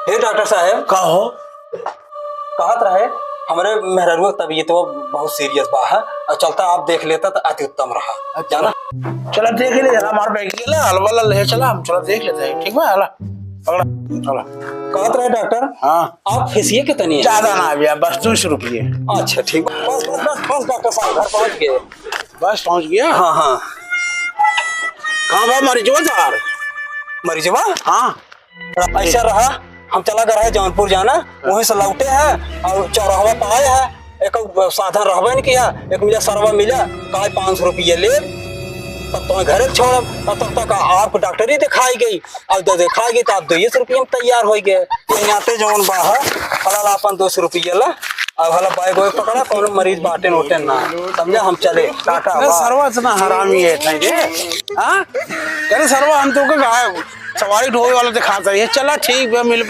हे doctor साहब का हो कहत रहे हमारे मेहररुआ तबीयत वो बहुत सीरियस बा है और चलता आप देख लेता तो अति उत्तम रहा जाना। चला देख ले जरा हमारे बैग ले हलवा ले चला हम चला देख लेते हैं। ठीक है हला पकड़ा चला। कहत रहे डॉक्टर हाँ आप फीसिए कितनी है? ज्यादा ना भैया बस 200 रुपये। अच्छा ठीक बस बस बस बस डॉक्टर साहब घर पहुंच गए। बस पहुंच गया। हाँ हाँ कहाँ बा मरीजवा तार? मरीजवा हाँ ऐसा रहा हम चला गए है जौनपुर जाना वहीं से लौटे हैं और चौराहा पाए है एक साधन रहबे नहीं किया एक मिला सरवा मिला कहा 500 रुपये ले तब तो घरे छोड़ तब तक आपको डॉक्टर ही दिखाई गई अब तो दिखाई गई तो आप 200 रुपये में तैयार हो गए आते जौन बाहर फला अपन 200 रुपये ला अब हला बैग वैग पकड़ा कौन मरीज बाटे नोटे ना समझा हम चले टाटा। सरवा इतना हरामी है नहीं रे। हाँ कह सरवा हम तो सवारी ढोए वाला दिखाता है। चला ठीक है मिल